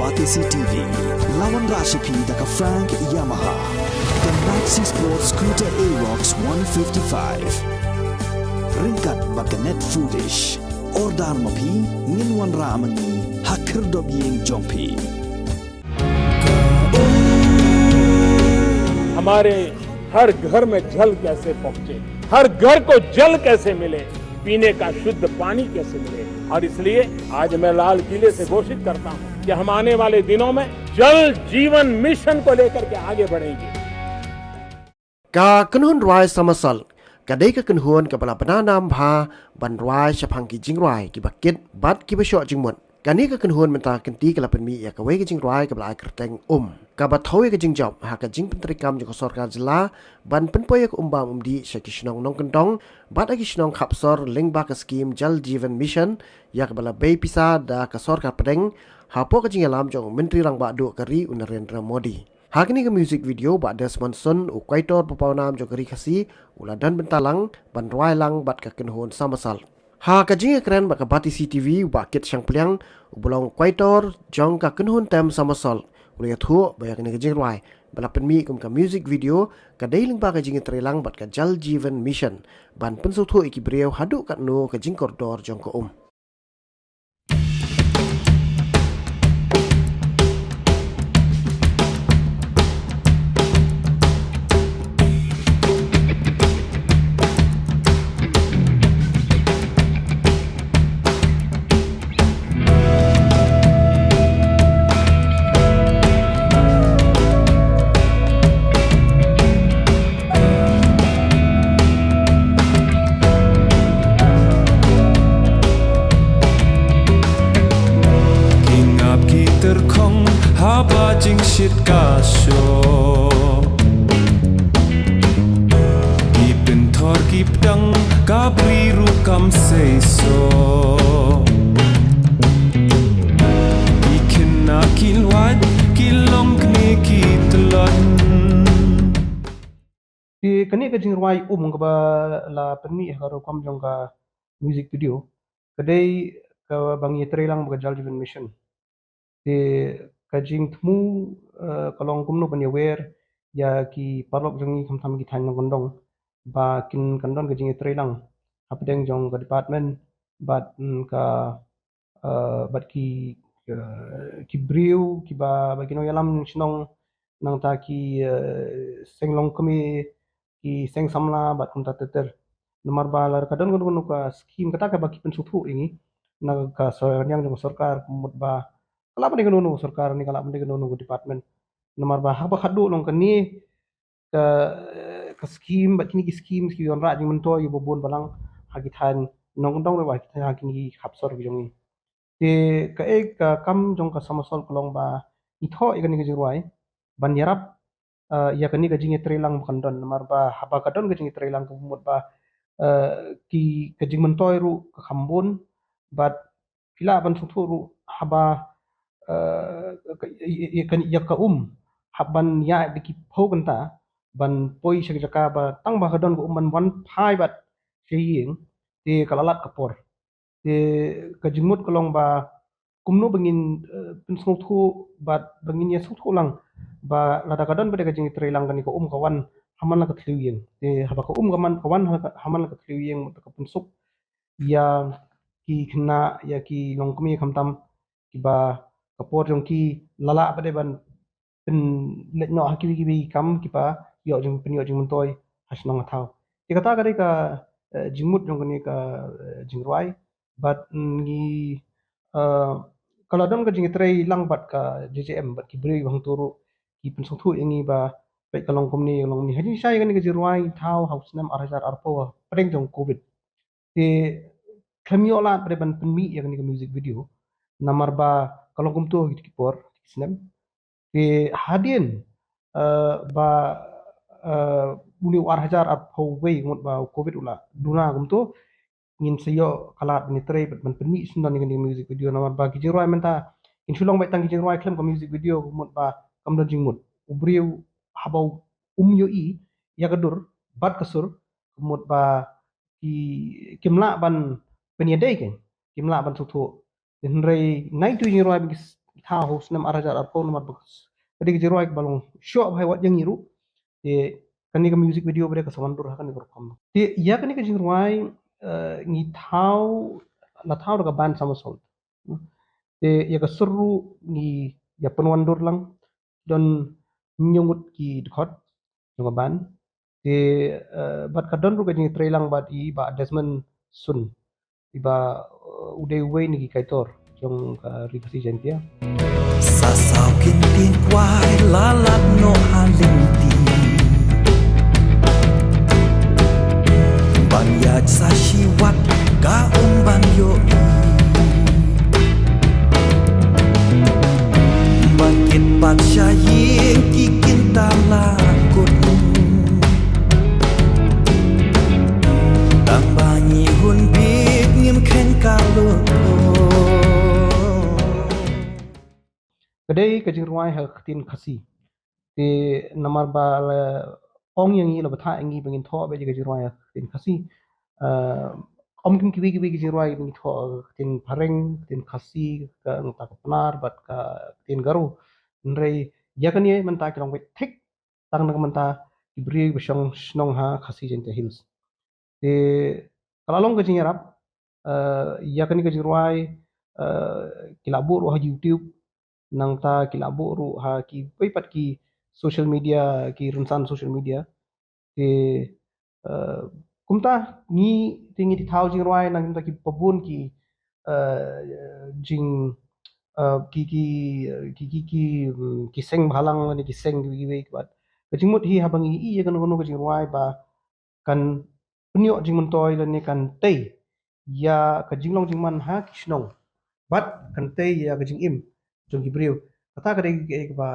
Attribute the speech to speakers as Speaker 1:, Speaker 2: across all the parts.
Speaker 1: Batisi TV, lawan Rashipi daka Frank Yamaha, dan Maxi Sports Scooter Aerox 155. Ringkat baka net foodish, ordar mapi, nginwan ramani, hakir dobiyeng jompi.
Speaker 2: हमारे हर घर में जल कैसे पहुंचे, हर घर को जल कैसे मिले, पीने का शुद्ध पानी कैसे मिले। और इसलिए आज मैं लाल किले से घोषित करता हूं कि हम आने वाले दिनों में जल जीवन मिशन को लेकर के आगे बढ़ेंगे।
Speaker 3: Ka kenhun ruai samasal, kadai ka kenhun ka bala penanam bha ban ruai syapang ki jing ruai ki bakit bat ki besok jing mut. Kani ka kenhun menta kenti ka lapen mi ya ka wei ka jing ruai ka bala kerteng ka bat thoi ka jing job ha ka jing pentrikam jing sorkar jela ban penpoy ka umbam umdi sya ki shnong nong kentong bat aki shnong khapsor ling ba ka scheme Jal Jeevan Mission ya ka bala bei pisa da ka sorkar pedeng ha po ka jing alam jong menteri rang ba du ka ri Narendra Modi. Hakini ke music video ba Desmond Sun ukaitor papawnam jo kari khasi uladan bentalang ban ruai lang bat ka kenhon samasal. Ha ka jinga keren ba ka Batisi TV ba kit syang pliang ubulong ukaitor jong ka kenhon tem samasal. Ulaya thu ba yakini ka jing ruai bala penmi kum ka music video ka dailing ba ka jinga trelang bat ka Jal Jeevan Mission ban pensu thu iki breu hadu kat no ka jing koridor jong ka
Speaker 4: haba jing shit ka sho ipin thor ki pdang ka briru kam say so ikin na kilwat kilong kni kitlon
Speaker 5: di kani ka jing ruai ka ba la penni haro kam jong ka music video kadai ka bangi trelang ba Jal Jeevan Mission di kajing temu kalong kumno ban yawer ya ki parlok jongi tham ki than gondong ba kin kandon kajing trelang apdeng jong ka department bat ka bat ki briu ki ba kino yalam snong nang ta ki senglong kami ki seng samla bat kum ta teter nomor balar kadon gondong ka scheme kata ka baki pensuthu ini nang ka soyang jong sarkar mut ba kala pande kono sarkar ni kala pande kono department nomor bah haba khadu long kani ka scheme bat kini ki scheme ki on ra jing mento yu bobon balang hagi than nong dong ba ki ha kini khapsor bi jongi te ka ek kam jong ka samasol kolong ba itho ikani ki jirwai ban yarap ya kani ka jing trelang kandon nomor ba haba kadon ka jing trelang ko mut ba ki ka jing mento ru ka khambon bat pila ban sutu ru haba kan ka haban ya diki phogan ta ban poi shak jaka ba tang ba hadon ko ban wan phai bat sheying te kalalat kapor te kajimut kolong ba kumno bangin pinsong thu bat bangin ya thu lang ba lada kadon bade kajing trelang kan ko kawan haman la ka thluyeng te haba ko kawan haman la ka thluyeng ka pinsuk ya ki khna ya ki longkumi khamtam ki ba kapor jong ki lala pada ban pen let no hakili ki kam ki pa yo jong mentoy hasnong thau ti kata kare ka jingmut jong ni ka jingruai bat ngi kalau dom ka jingtrei lang bat ka JJM bat ki bri bang turu ki pen sothu ini ba pe kalong komni long ni haji sai kan ka jingruai thau haus nam arhar arpo padeng jong covid ti khamiola pada ban penmi ya kan ka music video namar ba kalau kumtu gitu kipor snap di hadin ba uni war hajar ap howei ngut ba covid ula duna kumtu ngin sayo kalat ni tre ban penmi sunan dengan music video namar ba kijiroi menta insulong bai tang kijiroi klem ka music video mut ba kamdon jingmut ubriu habau yo I ya gadur bat kasur mut ba ki kimla ban penyedai ke kimla ban suthu Henry nai tu jing roi tahu senam arah jar arpon nomor bagus kadai ke jeruai balong show hai wat yang nyiru te kani ke music video mereka samandur akan diperform te ya kani ke jeruai ngi tahu la tahu daga ban sama sol te ya ke seru ngi ya penwandur lang don nyungut ki dkhot daga ban te bat kadon ru ke jing trailang bat I ba Desmond Sun iba uday way ni kaitor jong rikasi jentia
Speaker 6: Sasau kintin kwai lalat no halinti Banyat sashiwat ka umban yo Bangkit pat syaying kikin talakut Tang banyi hun bit ngim ken kaluk
Speaker 5: kadai ke jing ruai ha tin khasi te namar bal ong yang I la batha ngi bangin tho be ke jing ruai tin khasi om kim kiwi ke jing ruai bangin tho tin pareng tin khasi ka ta panar bat ka tin garu nrei yakan ye menta ke long thik tang nang menta ibri besong snong ha khasi jente hills te kalalong ke jing rap yakan ke jing ruai kilabur ha YouTube nang ta kilabo ru ha ki pat ki social media ki runsan social media te kumta ni tingi di thau jing roi nang ta ki pabun ki jing ki seng bhalang ni ki seng gi we bat jing mut hi habang I kan ngono jing roi ba kan punyo jing mun toy le ni kan tei ya ka jing long jing man ha ki snong bat kan tei ya ka jing im jong gibriu kata kadai ke ba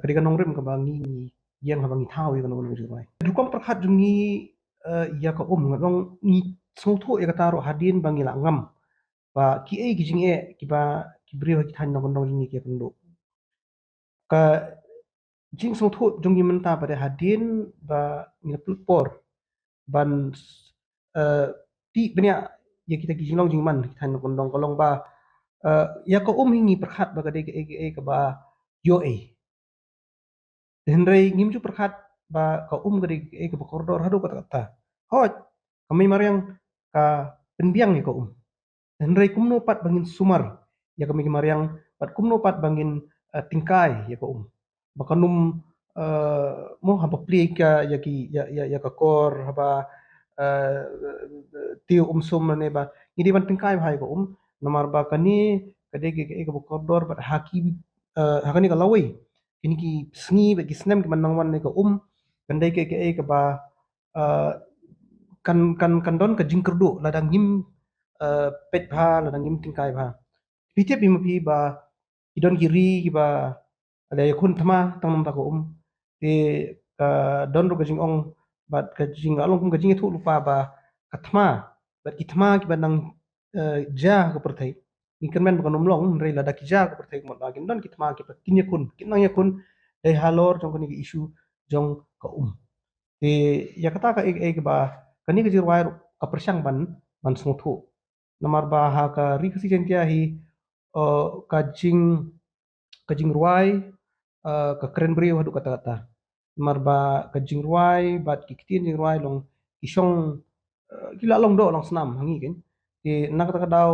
Speaker 5: kadai kan nongrim ka bangi yang habangi thau ya kan nong jumai dukom perkhat jungi ya ka ngong ni songtho ya kata ro hadin bangi la ngam ba ki e ki jing e ki ba gibriu ki than nong nong ni ke pendo ka jing songtho jungi menta pada hadin ba ni por ban ti benya ya kita ki jing long jing man ki than nong nong kolong ba ya ko hingi perkhat ba kadai ke ba yo henrei ngimju perkhat ba ka kadai ke ba koridor hadu kata hoj kami mariang ka penbiang ni ko henrei kumno pat bangin sumar ya kami mariang pat kumno pat bangin tingkai ya ko bakanum mo haba pli ka ya ki ya ka kor haba tiu sum ne ba ngidi ban tingkai bhai ko nomor ba kani kadai ke koridor ba haki hakani ka lawai kini ki sngi ba ki snem ki manang wan ne ka kandai ke ba kan don ka jingkerdu ladang ngim pet bha ladang ngim tingkai bha pitep bim pi ba idon kiri ki ba ada yakun thama tang nam ta ko te ka don ro ka jing ong bat ka jing along kum ka jing thu lupa ba ka thama bat ki thama ki ba nang ja ka perthai ikan men bukan umlong rei lada kija ko perthai mo bagin don kitma ki kinya kun kinang ya kun dai halor jong kani isu jong ka te ya kata ka ba kani ke jirwai ka persang ban sungthu namar ba ha ka ri kasi jentia hi ka jing ruai ka keren brio hadu kata kata namar ba ka jing ruai bat ki kitin jing ruai long isong gila long do long senam hangi kan te nak kata kadau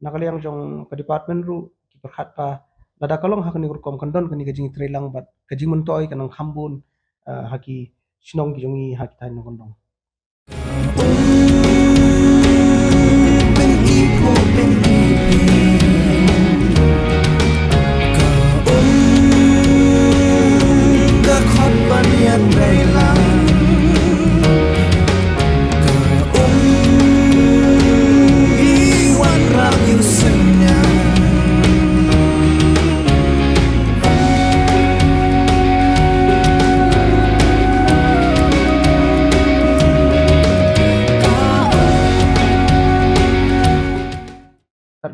Speaker 5: nakaliang jong ke department ru ki perkhat pa lada kalong hakani rukom kandon kani gajing trailang bat gajing mentoy kanang hambun haki sinong ki jongi haki tan kondong
Speaker 6: Ka khot ban yan trailang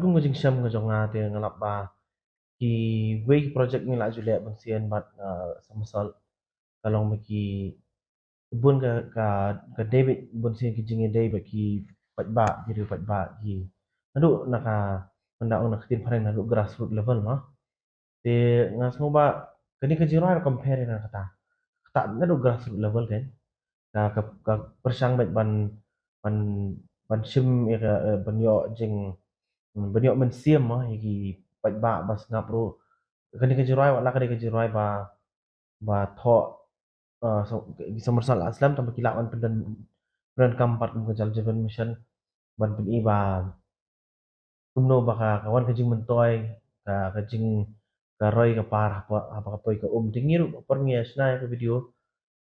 Speaker 3: Gung ngajing syam ngajong nga te ngalap ba ki way project ni la julia bangsian bat samasal kalong maki bun ka David bangsian ki jingi day ba ki patba ki adu naka pandaong nakatin pareng nadu grassroots level no
Speaker 7: Te ngas ngoba kani ka jiro ar compare na kata na do grassroots level kan ka persang bet ban ban sim ban yo jing ban yo men siam iki pat ba bas ngapro kani ka jiro wala kani ka jiro ba tho di somersal aslam tambah kilawan pendan kampat ka jal jeven mission ban pen iba kumno baka kawan ka jing mentoy ka jing ka roy ka par apa ka poy ka tingiru per ngia snai ka video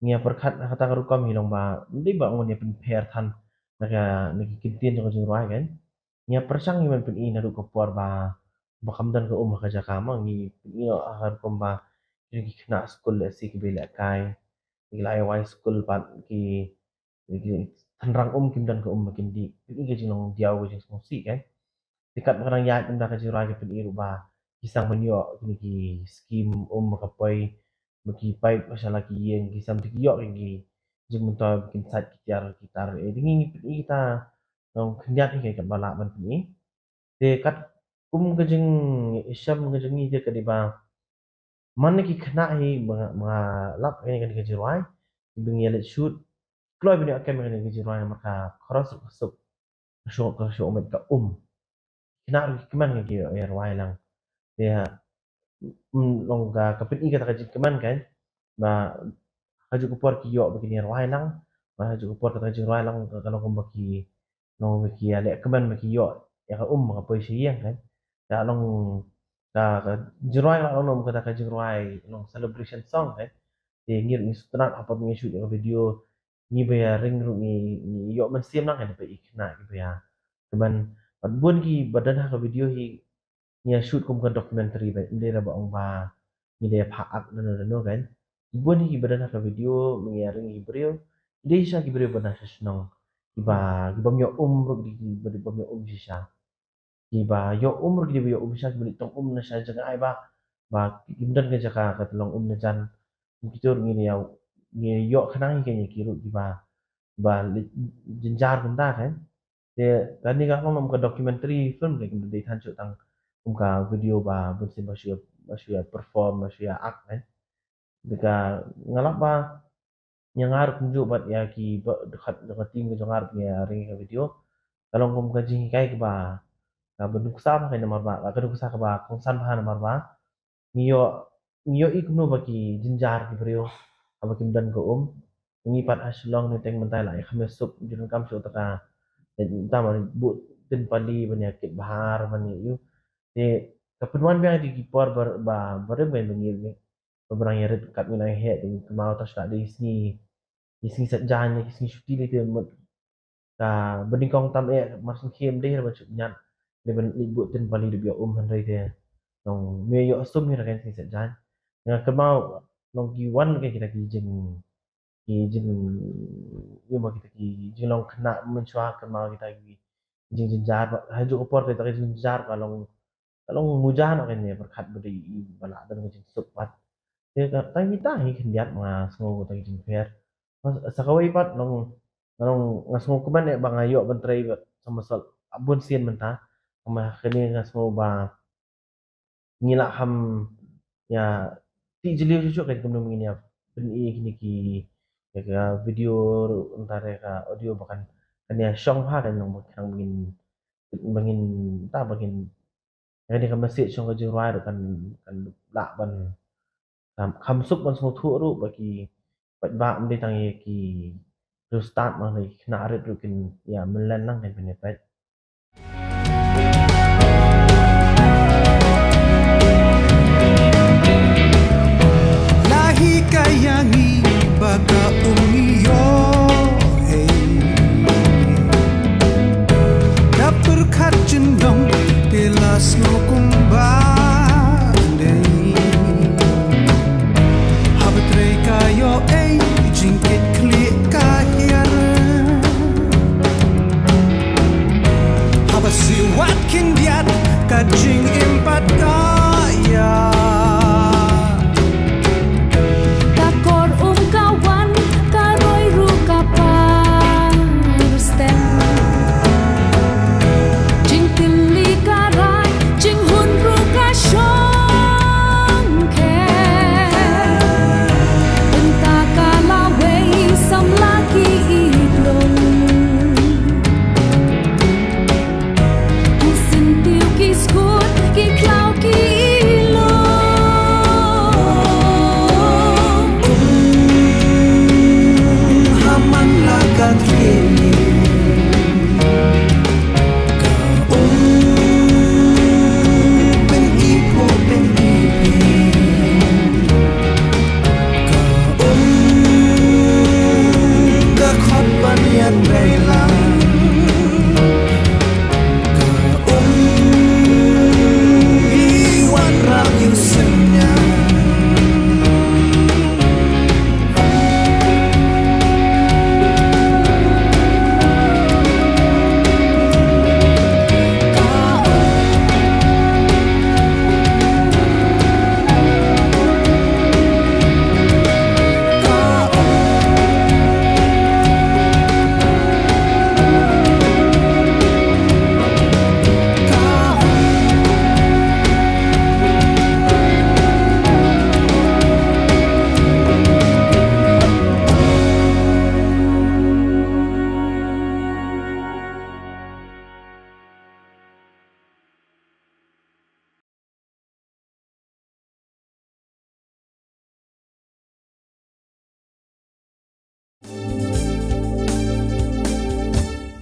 Speaker 7: ngia perkhat kata ka rukam hilong ba ndi ba ngon ya pen per than naki kintin ka jing roi kan ngia persang ngi pen i na ru ka por ba kamdan ka ka jaka ma ngi pen i akar kom ba ngi kena school si ki bela kai ngi lai wai school pat ki thanrang kim dan ka makin di ini ka jing long diaw ka jing si kan dekat barang ya inda ka jira ka pen iru ba kisang menyo kini ki skim makapoy maki pipe masalah ki yang kisam ti yo ki jeng mento bikin sat gitar dingi pen kita nong kenyat ni ka bala man ni dekat ka jeng isyam ka jeng ni je ka di ba man ki kena hi mga lap ini ka jira bingi let shoot kloy bin akem ka jira maka cross sup show met ka kena keman ka ya ruai lang dia long ka kapit i kata ka keman kan ba haju kupor ki yo begini ruai lang ba haju kupor kata jing ruai lang kalau ko baki no baki ale keman baki yo ya ka ka poi siang kan ya long ka jing ruai lang long kata ka jing ruai long celebration song kan dia ngir ni strat apa ni shoot ya video ni ba ring ru ni yo man siam lang kan ba ikna gitu ya keman buan ki badan ha ka video hi nya shoot kum ka documentary ba inde ra ba ong ba ni de pha ak no kan buan hi badan ka video mengiring hi brio ide sha ki brio bana shnong iba myo umro di ba myo sha iba yo umro di yo sha ki tong na sha jaga ai ba kimdan ka jaka ka tolong na jan kitor ni ya ni yo khanang hi ki ru ba jenjar benda kan de tadi ka ngom ka documentary film like de than chu tang ka video ba bunsin masya perform masya act kan deka ngalap ba yang ngarep nunjuk bat ya ki dekat dekat tim ke ngarep ya ring ka video kalau ngom ka jing kai ba ka bentuk sa ba nomor ba ka bentuk sa ka ba kong san ba nomor ba ngiyo ngiyo ikno ba ki jinjar ki brio aba kim dan ko ngi pat aslong ni teng mentai lai khamesuk jun kam chu ta tama bu tin pali penyakit bahar mani yu de kepenuan biang di kipor barem ben bengir ni beberang yarit kat minai he di kemau tas tak di sini sejan ni sini syuti ni tu ka bening kong tam masun kem deh ba nyat de ben ibu tin pali de bio handai de nong me yo sum ni kan sini sejan dengan kemau nong ki wan ke kita ki jeng yung mga kita ki jing long kena menchua kemau kita ki jing jar haju upor kita ki jing jar kalong mujahan kan ya berkat beri bala dan jing supat dia kata kita hi kendiat mga sngo kita jing fair sakawai pat long ngasmo kuman ya bang ayo bentrai sama sol abun sien menta sama kini ngasmo ba ngila ham ya ti jeliu cucuk kan kemno mengini ya ben kini ki ya video entar ya audio bahkan kan ya song ha kan yang bangin ta bangin ya ni kan message song ka jurwai kan la ban kham sup ban smo thu ru bagi bat ba mde tang ye ki ru start ma ni kna ret ru kin ya melan nang kan ne pat
Speaker 6: lahi kayangi baka umiyo dapur khat jendong telas no kumbande habatre kayo jingkit klik kahir habasi watkin diat kajing impat kaya